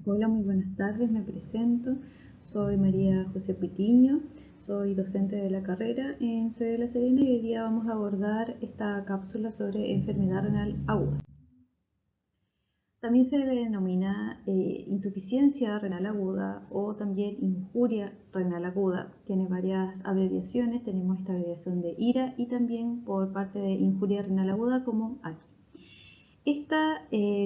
Hola, muy buenas tardes, me presento. Soy María José Pitiño, soy docente de la carrera en sede de La Serena y hoy día vamos a abordar esta cápsula sobre enfermedad renal aguda. También se le denomina insuficiencia renal aguda o también injuria renal aguda. Tiene varias abreviaciones, tenemos esta abreviación de IRA y también por parte de injuria renal aguda como AKI. Esta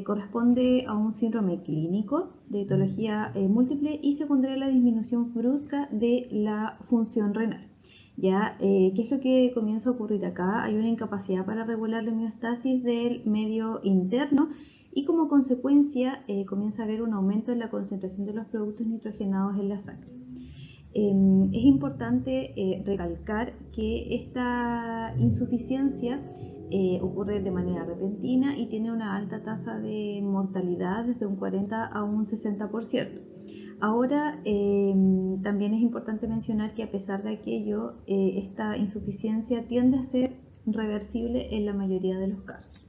corresponde a un síndrome clínico de etiología múltiple y secundaria a la disminución brusca de la función renal. ¿Qué es lo que comienza a ocurrir acá? Hay una incapacidad para regular la homeostasis del medio interno y como consecuencia comienza a haber un aumento en la concentración de los productos nitrogenados en la sangre. Es importante recalcar que esta insuficiencia ocurre de manera repentina y tiene una alta tasa de mortalidad desde un 40 a un 60%. Ahora, también es importante mencionar que a pesar de aquello, esta insuficiencia tiende a ser reversible en la mayoría de los casos.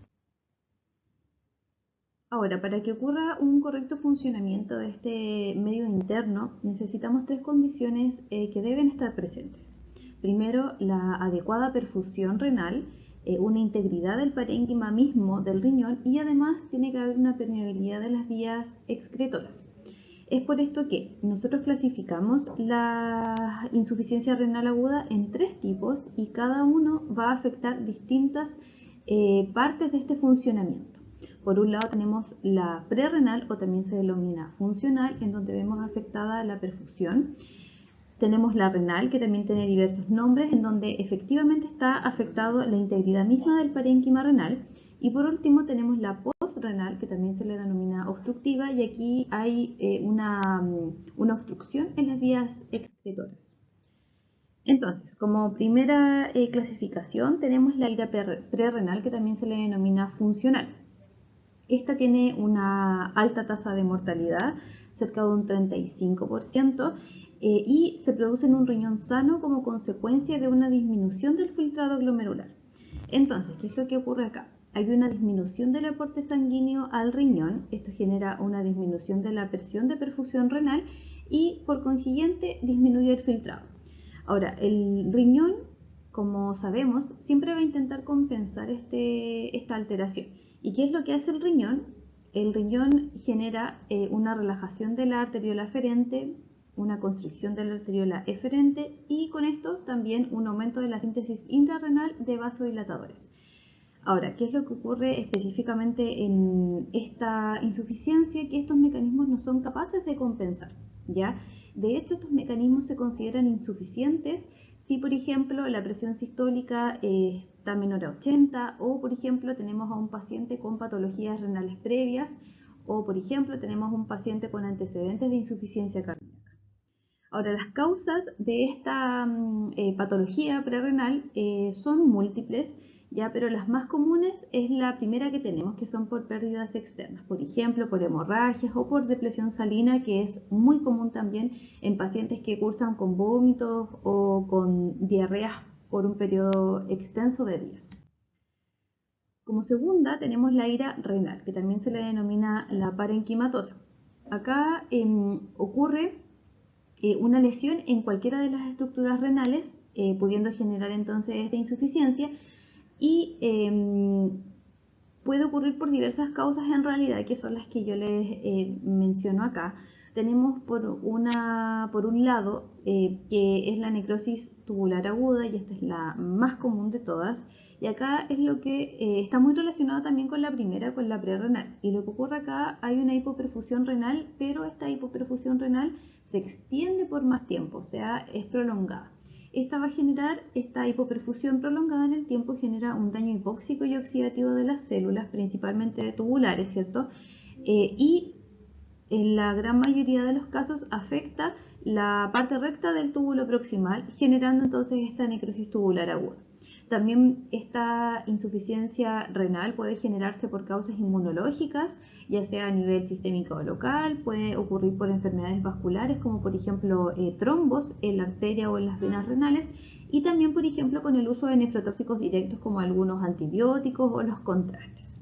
Ahora, para que ocurra un correcto funcionamiento de este medio interno, necesitamos tres condiciones que deben estar presentes. Primero, la adecuada perfusión renal, una integridad del parénquima mismo del riñón y además tiene que haber una permeabilidad de las vías excretoras. Es por esto que nosotros clasificamos la insuficiencia renal aguda en tres tipos y cada uno va a afectar distintas partes de este funcionamiento. Por un lado tenemos la prerrenal o también se denomina funcional, en donde vemos afectada la perfusión. Tenemos la renal, que también tiene diversos nombres, en donde efectivamente está afectado la integridad misma del parénquima renal. Y por último tenemos la postrenal, que también se le denomina obstructiva, y aquí hay una obstrucción en las vías excretoras. Entonces, como primera clasificación tenemos la ira prerrenal, que también se le denomina funcional. Esta tiene una alta tasa de mortalidad, cerca de un 35%, y se produce en un riñón sano como consecuencia de una disminución del filtrado glomerular. Entonces, ¿qué es lo que ocurre acá? Hay una disminución del aporte sanguíneo al riñón, esto genera una disminución de la presión de perfusión renal y por consiguiente disminuye el filtrado. Ahora, el riñón, como sabemos, siempre va a intentar compensar esta alteración. ¿Y qué es lo que hace el riñón? El riñón genera una relajación de la arteriola aferente, una constricción de la arteriola eferente y con esto también un aumento de la síntesis intrarrenal de vasodilatadores. Ahora, ¿qué es lo que ocurre específicamente en esta insuficiencia? Que estos mecanismos no son capaces de compensar, ¿ya? De hecho, estos mecanismos se consideran insuficientes si, por ejemplo, la presión sistólica está menor a 80 o, por ejemplo, tenemos a un paciente con patologías renales previas o, por ejemplo, tenemos un paciente con antecedentes de insuficiencia cardíaca. Ahora, las causas de esta patología prerrenal son múltiples, pero las más comunes es la primera que tenemos, que son por pérdidas externas, por ejemplo, por hemorragias o por depresión salina, que es muy común también en pacientes que cursan con vómitos o con diarreas por un periodo extenso de días. Como segunda tenemos la ira renal, que también se le denomina la parenquimatosa. Acá ocurre una lesión en cualquiera de las estructuras renales, pudiendo generar entonces esta insuficiencia y puede ocurrir por diversas causas en realidad, que son las que yo les menciono acá. Tenemos por un lado que es la necrosis tubular aguda y esta es la más común de todas y acá es lo que está muy relacionado también con la primera, con la prerrenal, y lo que ocurre acá hay una hipoperfusión renal, pero esta hipoperfusión renal se extiende por más tiempo, o sea, es prolongada. Esta va a generar, esta hipoperfusión prolongada en el tiempo genera un daño hipóxico y oxidativo de las células, principalmente tubulares, ¿cierto? Y en la gran mayoría de los casos afecta la parte recta del túbulo proximal, generando entonces esta necrosis tubular aguda. También esta insuficiencia renal puede generarse por causas inmunológicas, ya sea a nivel sistémico o local, puede ocurrir por enfermedades vasculares como por ejemplo trombos en la arteria o en las venas renales y también por ejemplo con el uso de nefrotóxicos directos como algunos antibióticos o los contrastes.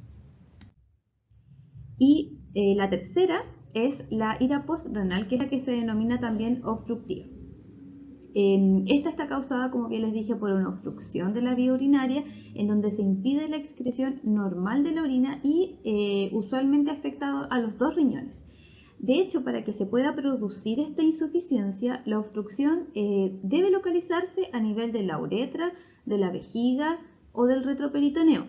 Y la tercera es la ira postrenal, que es la que se denomina también obstructiva. Esta está causada, como bien les dije, por una obstrucción de la vía urinaria, en donde se impide la excreción normal de la orina y usualmente afecta a los dos riñones. De hecho, para que se pueda producir esta insuficiencia, la obstrucción debe localizarse a nivel de la uretra, de la vejiga o del retroperitoneo.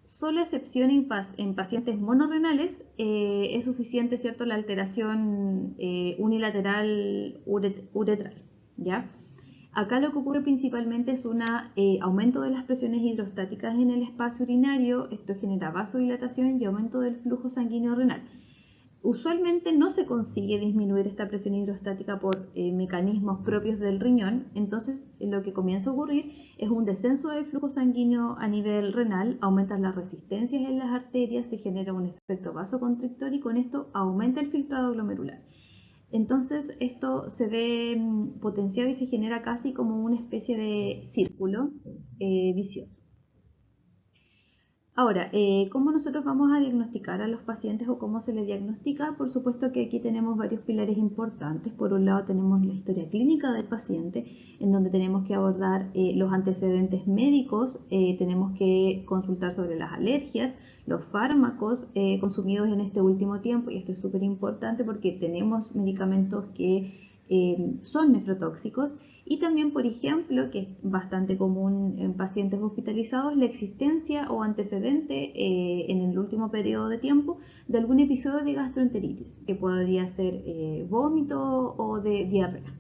Solo excepción en pacientes monorrenales es suficiente, ¿cierto?, la alteración unilateral uretral, ¿ya? Acá lo que ocurre principalmente es un aumento de las presiones hidrostáticas en el espacio urinario. Esto genera vasodilatación y aumento del flujo sanguíneo renal. Usualmente no se consigue disminuir esta presión hidrostática por mecanismos propios del riñón, entonces lo que comienza a ocurrir es un descenso del flujo sanguíneo a nivel renal, aumentan las resistencias en las arterias, se genera un efecto vasoconstrictor y con esto aumenta el filtrado glomerular. Entonces esto se ve potenciado y se genera casi como una especie de círculo vicioso. Ahora, ¿cómo nosotros vamos a diagnosticar a los pacientes o cómo se les diagnostica? Por supuesto que aquí tenemos varios pilares importantes. Por un lado tenemos la historia clínica del paciente, en donde tenemos que abordar los antecedentes médicos, tenemos que consultar sobre las alergias, los fármacos consumidos en este último tiempo, y esto es súper importante porque tenemos medicamentos que son nefrotóxicos, y también, por ejemplo, que es bastante común en pacientes hospitalizados, la existencia o antecedente en el último periodo de tiempo de algún episodio de gastroenteritis, que podría ser vómito o de diarrea.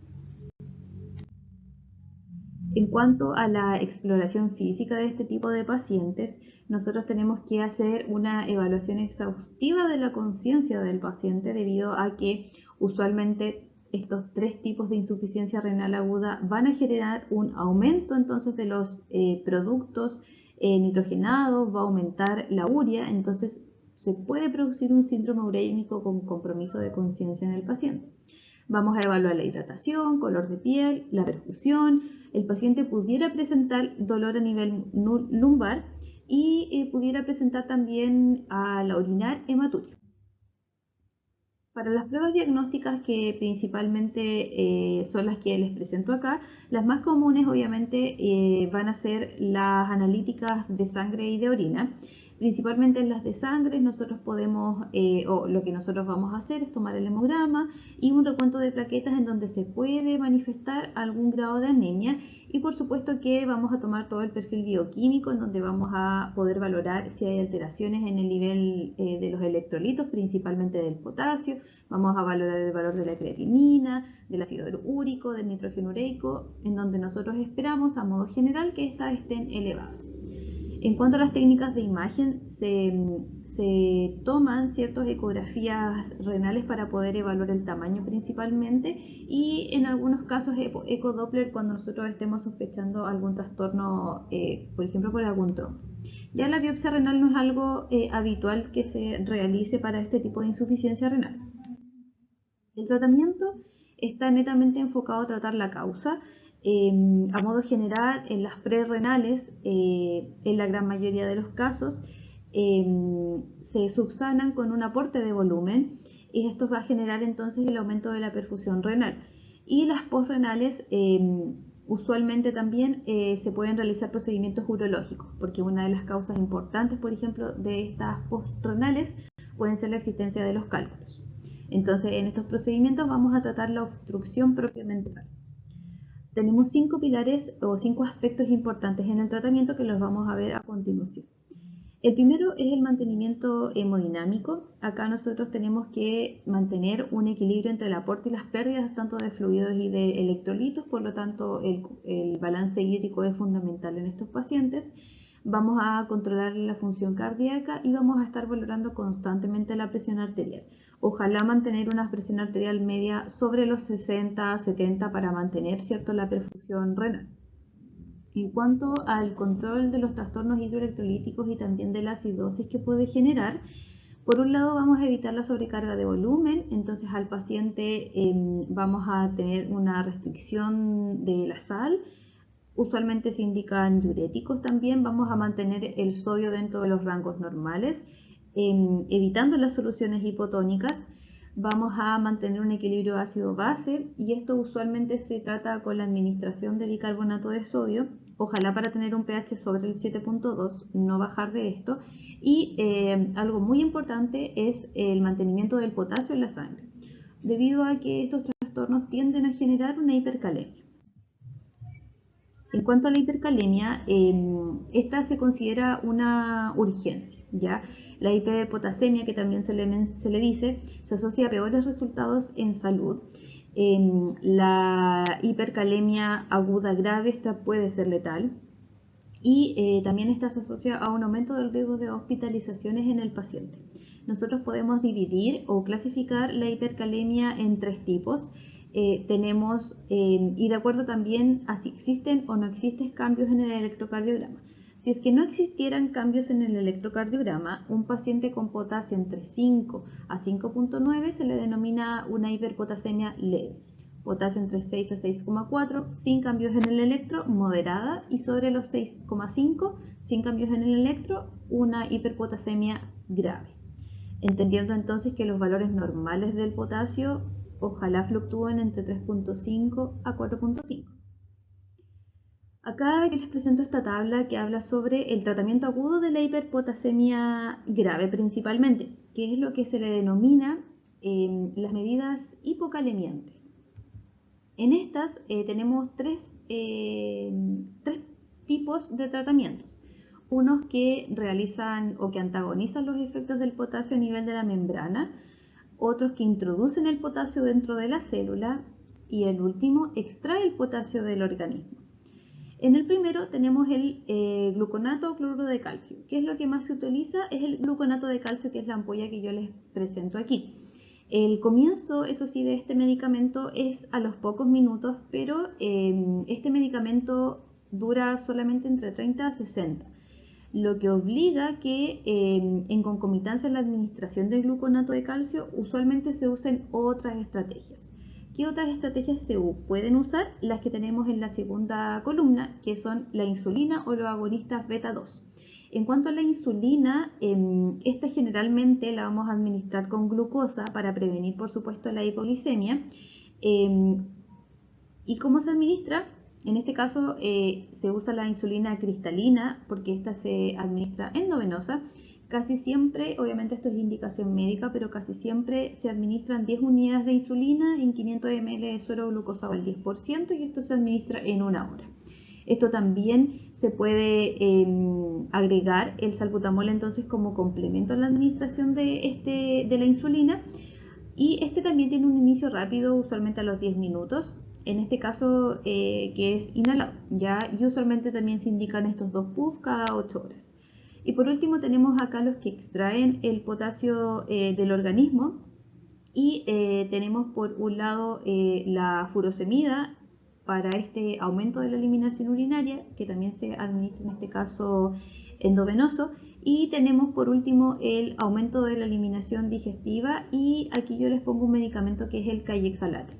En cuanto a la exploración física de este tipo de pacientes, nosotros tenemos que hacer una evaluación exhaustiva de la conciencia del paciente, debido a que usualmente estos tres tipos de insuficiencia renal aguda van a generar un aumento entonces de los productos nitrogenados, va a aumentar la urea, entonces se puede producir un síndrome urémico con compromiso de conciencia en el paciente. Vamos a evaluar la hidratación, color de piel, la perfusión. El paciente pudiera presentar dolor a nivel lumbar y pudiera presentar también al orinar hematuria. Para las pruebas diagnósticas, que principalmente son las que les presento acá, las más comunes obviamente van a ser las analíticas de sangre y de orina. Principalmente en las de sangre nosotros podemos, o lo que nosotros vamos a hacer es tomar el hemograma y un recuento de plaquetas en donde se puede manifestar algún grado de anemia, y por supuesto que vamos a tomar todo el perfil bioquímico en donde vamos a poder valorar si hay alteraciones en el nivel de los electrolitos, principalmente del potasio. Vamos a valorar el valor de la creatinina, del ácido úrico, del nitrógeno ureico, en donde nosotros esperamos a modo general que estas estén elevadas. En cuanto a las técnicas de imagen, se toman ciertas ecografías renales para poder evaluar el tamaño principalmente, y en algunos casos ecodoppler cuando nosotros estemos sospechando algún trastorno, por ejemplo por algún trombo. Ya la biopsia renal no es algo habitual que se realice para este tipo de insuficiencia renal. El tratamiento está netamente enfocado a tratar la causa. A modo general, en las prerrenales, en la gran mayoría de los casos, se subsanan con un aporte de volumen, y esto va a generar entonces el aumento de la perfusión renal. Y las postrenales, usualmente también se pueden realizar procedimientos urológicos, porque una de las causas importantes, por ejemplo, de estas postrenales pueden ser la existencia de los cálculos. Entonces, en estos procedimientos vamos a tratar la obstrucción propiamente tal. Tenemos 5 pilares o 5 aspectos importantes en el tratamiento que los vamos a ver a continuación. El primero es el mantenimiento hemodinámico. Acá nosotros tenemos que mantener un equilibrio entre el aporte y las pérdidas tanto de fluidos y de electrolitos, por lo tanto el balance hídrico es fundamental en estos pacientes. Vamos a controlar la función cardíaca y vamos a estar valorando constantemente la presión arterial. Ojalá mantener una presión arterial media sobre los 60-70 para mantener, ¿cierto?, la perfusión renal. En cuanto al control de los trastornos hidroelectrolíticos y también de la acidosis que puede generar, por un lado vamos a evitar la sobrecarga de volumen, entonces al paciente vamos a tener una restricción de la sal. Usualmente se indican diuréticos también. Vamos a mantener el sodio dentro de los rangos normales, evitando las soluciones hipotónicas. vamos a mantener un equilibrio ácido-base y esto usualmente se trata con la administración de bicarbonato de sodio, ojalá para tener un pH sobre el 7.2, no bajar de esto. Y algo muy importante es el mantenimiento del potasio en la sangre, debido a que estos trastornos tienden a generar una hipercalemia. En cuanto a la hipercalemia, esta se considera una urgencia, ¿ya? La hiperpotasemia, que también se le dice, se asocia a peores resultados en salud. La hipercalemia aguda grave, esta puede ser letal. Y también esta se asocia a un aumento del riesgo de hospitalizaciones en el paciente. Nosotros podemos dividir o clasificar la hipercalemia en tres tipos. Tenemos, y de acuerdo también a si existen o no existen cambios en el electrocardiograma. Si es que no existieran cambios en el electrocardiograma, un paciente con potasio entre 5 a 5.9 se le denomina una hiperpotasemia leve. Potasio entre 6 a 6,4, sin cambios en el electro, moderada, y sobre los 6,5, sin cambios en el electro, una hiperpotasemia grave. Entendiendo entonces que los valores normales del potasio ojalá fluctúen entre 3.5 a 4.5. Acá yo les presento esta tabla que habla sobre el tratamiento agudo de la hiperpotasemia grave principalmente, que es lo que se le denomina las medidas hipocalemiantes. En estas tenemos tres tipos de tratamientos. Unos que realizan o que antagonizan los efectos del potasio a nivel de la membrana, otros que introducen el potasio dentro de la célula y el último extrae el potasio del organismo. En el primero tenemos el gluconato o cloruro de calcio. ¿Qué es lo que más se utiliza? Es el gluconato de calcio, que es la ampolla que yo les presento aquí. El comienzo, eso sí, de este medicamento es a los pocos minutos, pero este medicamento dura solamente entre 30 a 60, lo que obliga que en concomitancia en la administración del gluconato de calcio usualmente se usen otras estrategias. ¿Qué otras estrategias se pueden usar? Las que tenemos en la segunda columna, que son la insulina o los agonistas beta 2. En cuanto a la insulina, esta generalmente la vamos a administrar con glucosa para prevenir, por supuesto, la hipoglicemia. ¿Y cómo se administra? En este caso se usa la insulina cristalina porque esta se administra endovenosa. Casi siempre, obviamente esto es indicación médica, pero casi siempre se administran 10 unidades de insulina en 500 ml de suero glucosado al 10% y esto se administra en 1 hora. Esto también se puede agregar el salbutamol entonces como complemento a la administración de la insulina, y este también tiene un inicio rápido, usualmente a los 10 minutos, en este caso que es inhalado, ¿ya? Y usualmente también se indican estos 2 puffs cada 8 horas. Y por último tenemos acá los que extraen el potasio del organismo, y tenemos por un lado la furosemida para este aumento de la eliminación urinaria, que también se administra en este caso endovenoso, y tenemos por último el aumento de la eliminación digestiva, y aquí yo les pongo un medicamento que es el Kayexalate.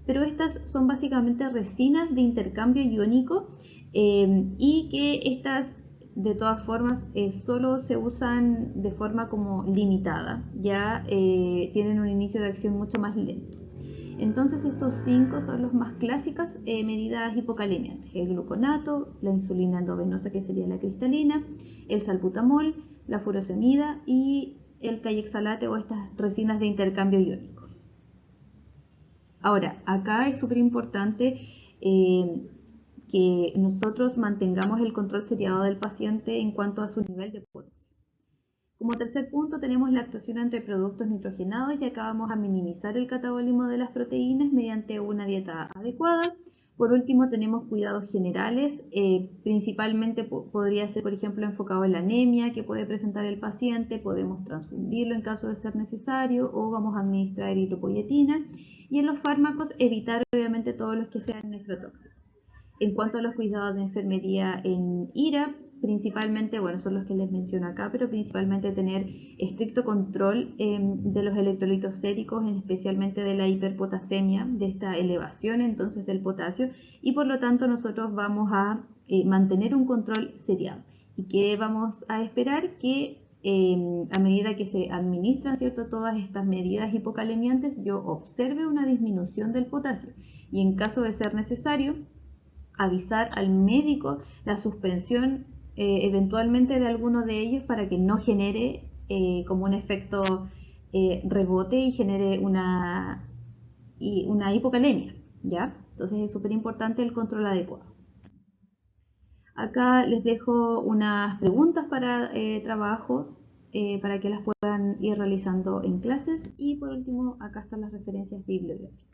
Pero estas son básicamente resinas de intercambio iónico y que estas de todas formas solo se usan de forma como limitada, ya tienen un inicio de acción mucho más lento. Entonces estos 5 son los más clásicas medidas hipocalemiantes: el gluconato, la insulina endovenosa que sería la cristalina, el salbutamol, la furosemida y el Kayexalate o estas resinas de intercambio iónico. Ahora, acá es súper importante que nosotros mantengamos el control seriado del paciente en cuanto a su nivel de potasio. Como tercer punto tenemos la actuación entre productos nitrogenados, y acá vamos a minimizar el catabolismo de las proteínas mediante una dieta adecuada. Por último tenemos cuidados generales, principalmente podría ser por ejemplo enfocado en la anemia que puede presentar el paciente, podemos transfundirlo en caso de ser necesario o vamos a administrar eritropoyetina, y en los fármacos evitar obviamente todos los que sean nefrotóxicos. En cuanto a los cuidados de enfermería en IRA, principalmente, bueno, son los que les menciono acá, pero principalmente tener estricto control de los electrolitos séricos, especialmente de la hiperpotasemia, de esta elevación entonces del potasio, y por lo tanto nosotros vamos a mantener un control seriado. ¿Y qué vamos a esperar? Que a medida que se administran, ¿cierto?, todas estas medidas hipokalemiantes, yo observe una disminución del potasio y en caso de ser necesario, avisar al médico la suspensión eventualmente de alguno de ellos para que no genere como un efecto rebote y genere una hipocalemia, ¿ya? Entonces es súper importante el control adecuado. Acá les dejo unas preguntas para trabajo para que las puedan ir realizando en clases y por último acá están las referencias bibliográficas.